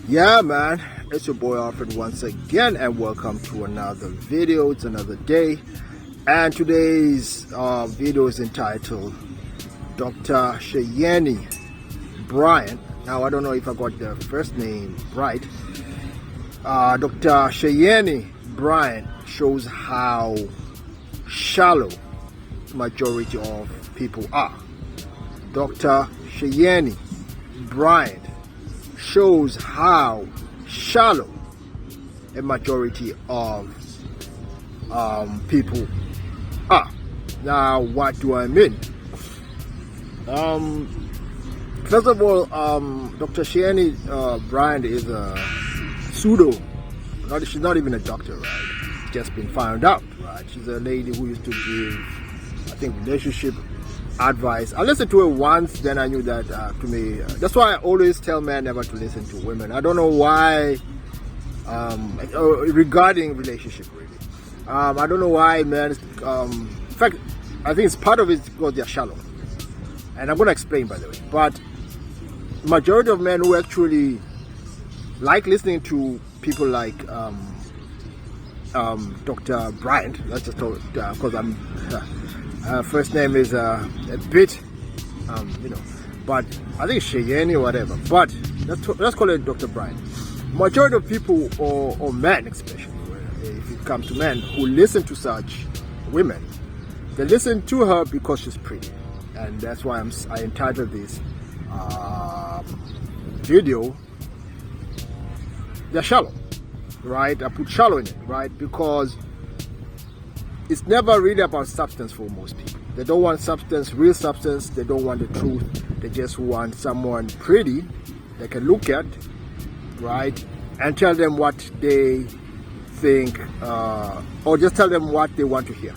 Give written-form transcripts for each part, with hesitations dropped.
Yeah, man, it's your boy Alfred once again, and welcome to another video. It's another day, and today's video is entitled Dr. Cheyenne Bryant. Now, I don't know if I got the first name right. Dr. Cheyenne Bryant shows how shallow majority of people are. Dr. Cheyenne Bryant shows how shallow a majority of people are. Now, what do I mean? First of all, Dr. Cheyenne Bryant is a pseudo. She's not even a doctor, right? Just been found out, right? She's a lady who used to give, I think, relationship advice. I listened to it once, then I knew that to me, that's why I always tell men never to listen to women. I don't know why, regarding relationship really. I don't know why men, in fact, I think it's part of it because they're shallow. And I'm going to explain, by the way. But majority of men who actually like listening to people like Dr. Bryant, let's just talk, because I'm first name is a bit, but I think Cheyenne or whatever. But let's call it Dr. Bryant. Majority of people, or men especially, if it comes to men who listen to such women, they listen to her because she's pretty, and that's why I entitled this video. They're shallow, right? I put shallow in it, right? Because it's never really about substance for most people. They don't want substance, real substance. They don't want the truth. They just want someone pretty they can look at, right? And tell them what they think, or just tell them what they want to hear.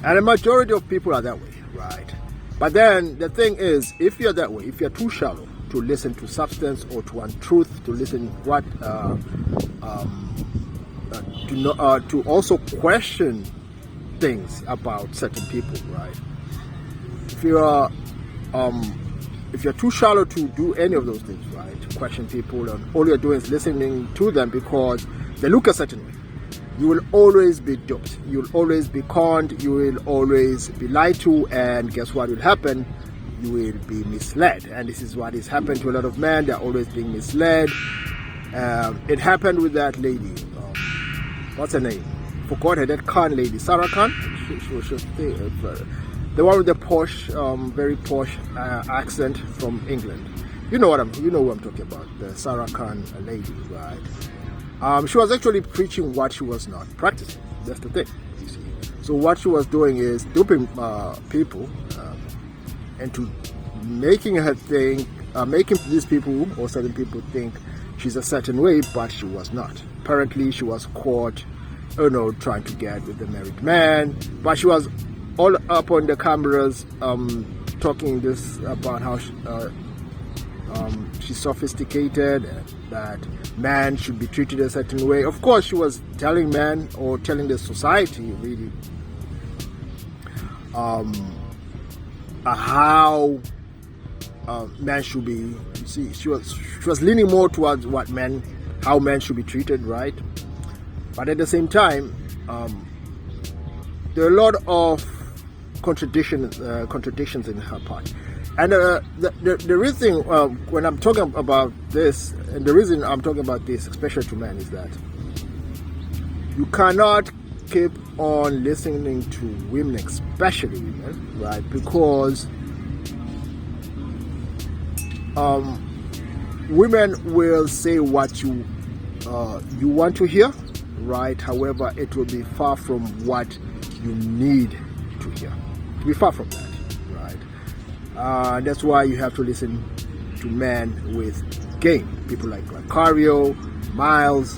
And the majority of people are that way, right? But then the thing is, if you're that way, if you're too shallow to listen to substance or to want truth, to listen what to also question things about certain people, right? If you're too shallow to do any of those things, right, to question people, and all you're doing is listening to them because they look a certain way, you will always be duped. You will always be conned. You will always be lied to, and guess what will happen? You will be misled. And this is what has happened to a lot of men. They're always being misled. It happened with that lady. What's her name? Forgot her. That Khan lady, Sarah Khan. She was the one with the posh, very posh accent from England. You know who I'm talking about. The Sarah Khan lady, right? She was actually preaching what she was not practicing. That's the thing, you see. So what she was doing is duping people into making her think, making these people or certain people think she's a certain way, but she was not. Apparently, she was caught, trying to get with the married man, but she was all up on the cameras, talking this about how she's sophisticated, that man should be treated a certain way. Of course, she was telling men, or telling the society really, how men should be. You see, she was leaning more towards how men should be treated, right? But at the same time, there are a lot of contradictions in her part. And the reason when I'm talking about this, and the reason I'm talking about this, especially to men, is that you cannot keep on listening to women, especially women, right? Because women will say what you want to hear, right? However, it will be far from what you need to hear. It will be far from that, right? That's why you have to listen to men with game, people like Cario, Miles,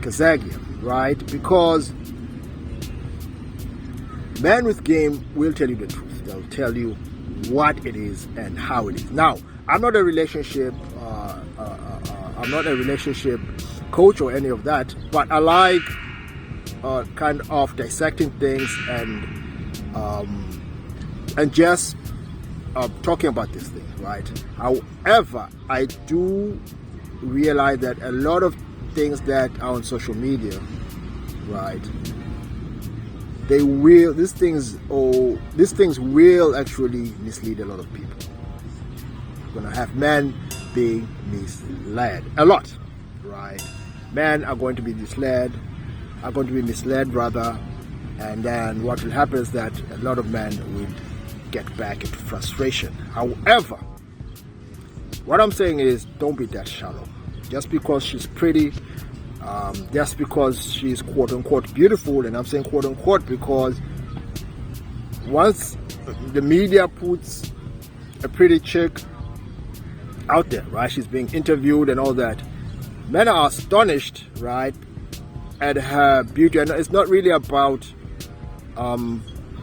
Kazagian, right? Because men with game will tell you the truth. They'll tell you what it is and how it is. Now, I'm not a relationship coach or any of that, but I like kind of dissecting things and just talking about this thing, right? However, I do realize that a lot of things that are on social media, right, these things will actually mislead a lot of people. You're gonna have men being misled a lot, right? Men are going to be misled rather, and then what will happen is that a lot of men will get back into frustration. However, what I'm saying is, don't be that shallow. Just because she's pretty, just because she's quote unquote beautiful, and I'm saying quote unquote because once the media puts a pretty chick out there, right, she's being interviewed and all that, men are astonished, right, at her beauty. And it's not really about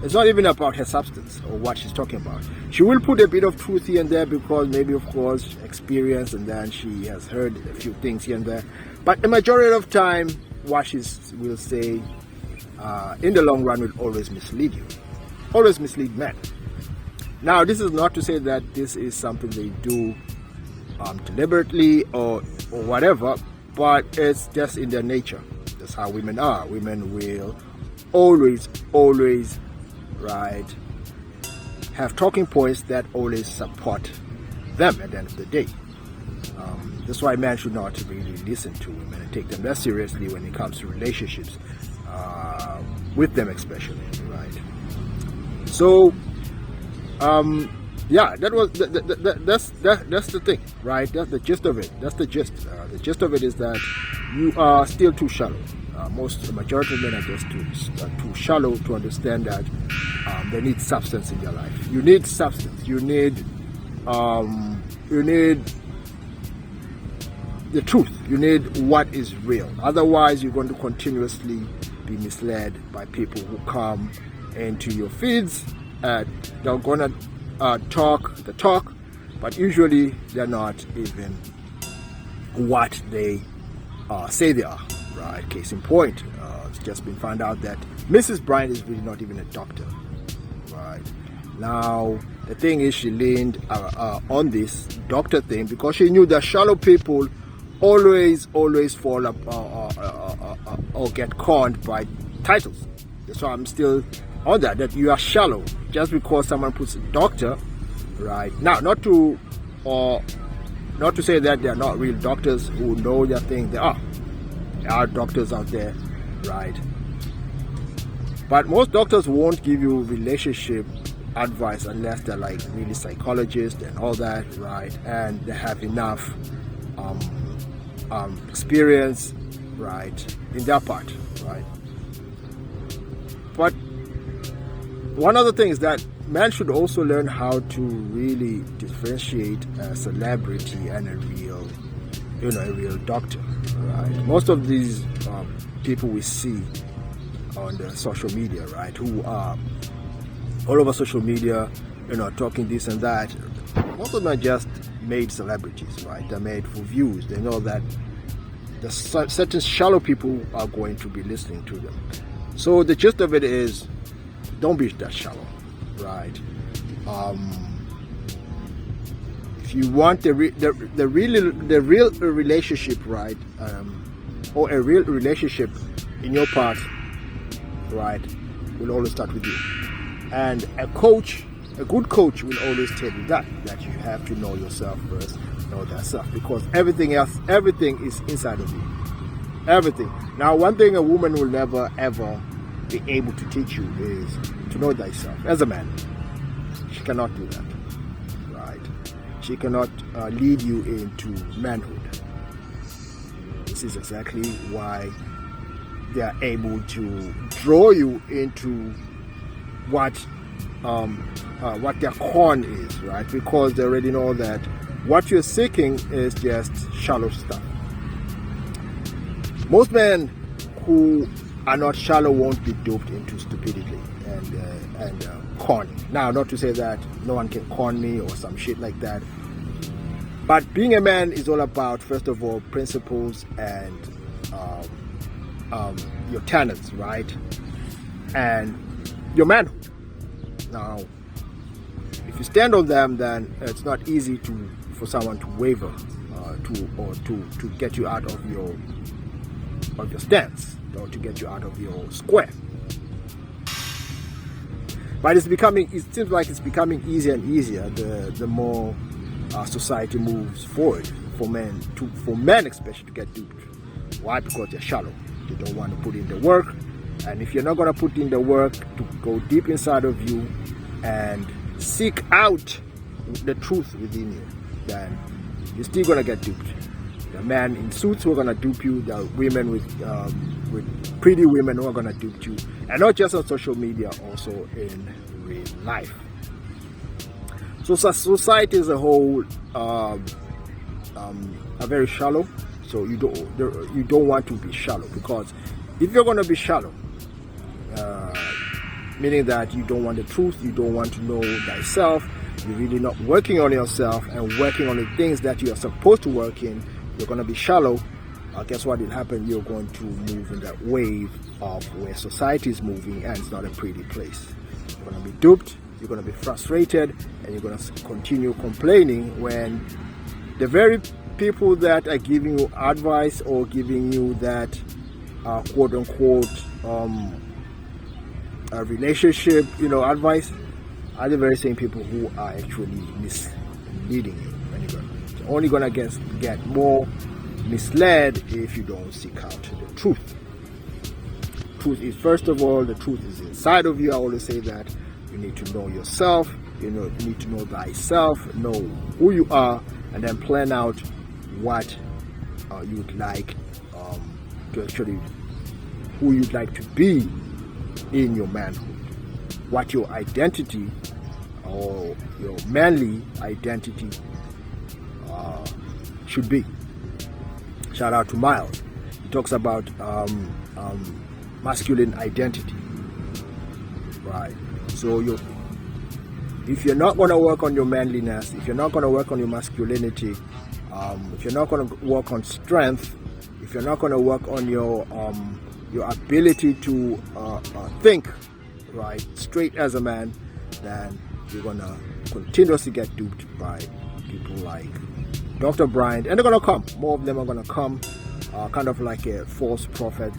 it's not even about her substance or what she's talking about. She will put a bit of truth here and there because maybe, of course, experience, and then she has heard a few things here and there. But the majority of time, what she will say in the long run will always mislead you, always mislead men. Now, this is not to say that this is something they do deliberately or whatever, but it's just in their nature. That's how women are. Women will always, right, have talking points that always support them at the end of the day. That's why men should not really listen to women and take them that seriously when it comes to relationships with them, especially, right? So, yeah, that's the thing, right? That's the gist of it. That's the gist. The gist of it is that you are still too shallow. The majority of men are just too shallow to understand that they need substance in their life. You need substance. You need the truth. You need what is real. Otherwise, you're going to continuously be misled by people who come into your feeds. They're gonna talk the talk, but usually they're not even what they say they are. Right, case in point, it's just been found out that Mrs. Bryant is really not even a doctor. Right, now the thing is, she leaned on this doctor thing because she knew that shallow people always fall up or get conned by titles. So I'm still on that you are shallow just because someone puts a doctor, right? Now, not to say that they are not real doctors who know their thing. There are doctors out there, right? But most doctors won't give you relationship advice unless they're like really psychologists and all that, right? And they have enough experience, right, in that part, right? But one other thing is that men should also learn how to really differentiate a celebrity and a real doctor, right? Most of these people we see on the social media, right, who are all over social media, talking this and that, most of them are just made celebrities, right? They're made for views. They know that the certain shallow people are going to be listening to them. So the gist of it is, don't be that shallow, right? If you want the real relationship, right, or a real relationship in your part, right, will always start with you. And a good coach will always tell you that you have to know yourself first, know that stuff, because everything is inside of you. Everything. Now, one thing a woman will never ever be able to teach you is to know thyself. As a man, she cannot do that, right? She cannot lead you into manhood. This is exactly why they are able to draw you into what their con is, right? Because they already know that what you're seeking is just shallow stuff. Most men who are not shallow won't be duped into stupidity and conning. Now, not to say that no one can con me or some shit like that, but being a man is all about, first of all, principles and your talents, right? And your manhood. Now, if you stand on them, then it's not easy for someone to waver, to get you out of your stance, or to get you out of your square. But it seems like it's becoming easier and easier the more society moves forward for men especially to get duped. Why? Because they're shallow. They don't want to put in the work, and if you're not going to put in the work to go deep inside of you and seek out the truth within you, then you're still going to get duped. The men in suits who are going to dupe you, the women with pretty women who are going to dupe you, and not just on social media, also in real life. So society as a whole are very shallow. So you don't want to be shallow, because if you're going to be shallow, meaning that you don't want the truth, you don't want to know thyself, you're really not working on yourself and working on the things that you are supposed to work in, you're going to be shallow. Guess what will happen? You're going to move in that wave of where society is moving, and it's not a pretty place. You're going to be duped, you're going to be frustrated, and you're going to continue complaining when the very people that are giving you advice or giving you that quote unquote relationship advice are the very same people who are actually misleading you. And you're only gonna get more misled if you don't seek out the truth. Truth is, first of all, the truth is inside of you. I always say that you need to know yourself, you need to know thyself, know who you are, and then plan out what you'd like to actually, who you'd like to be in your manhood, what your identity or your manly identity should be. Shout out to Miles. He talks about masculine identity, right? So if you're not going to work on your manliness, if you're not going to work on your masculinity, if you're not going to work on strength, if you're not going to work on your ability to think right straight as a man, then you're going to continuously get duped by people like Dr. Bryant, and they're going to come. More of them are going to come, kind of like a false prophet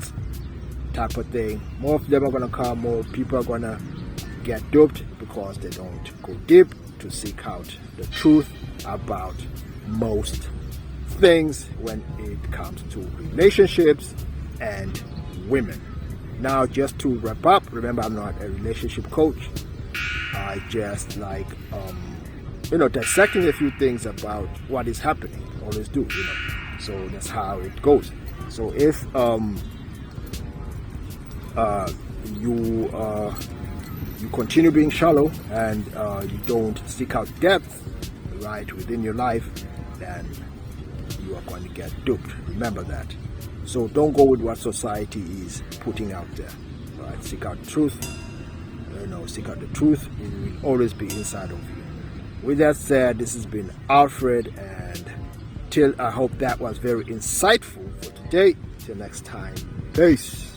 type of thing. More of them are going to come. More people are going to get duped because they don't go deep to seek out the truth about most things when it comes to relationships and women. Now, just to wrap up, remember, I'm not a relationship coach. I just like dissecting a few things about what is happening. Always do, so that's how it goes. So if you continue being shallow and you don't seek out depth right within your life, then you are going to get duped. Remember that. So don't go with what society is putting out there. Right? Seek out truth. Seek out the truth. It will always be inside of you. With that said, this has been Alfred, and I hope that was very insightful for today. Till next time, peace.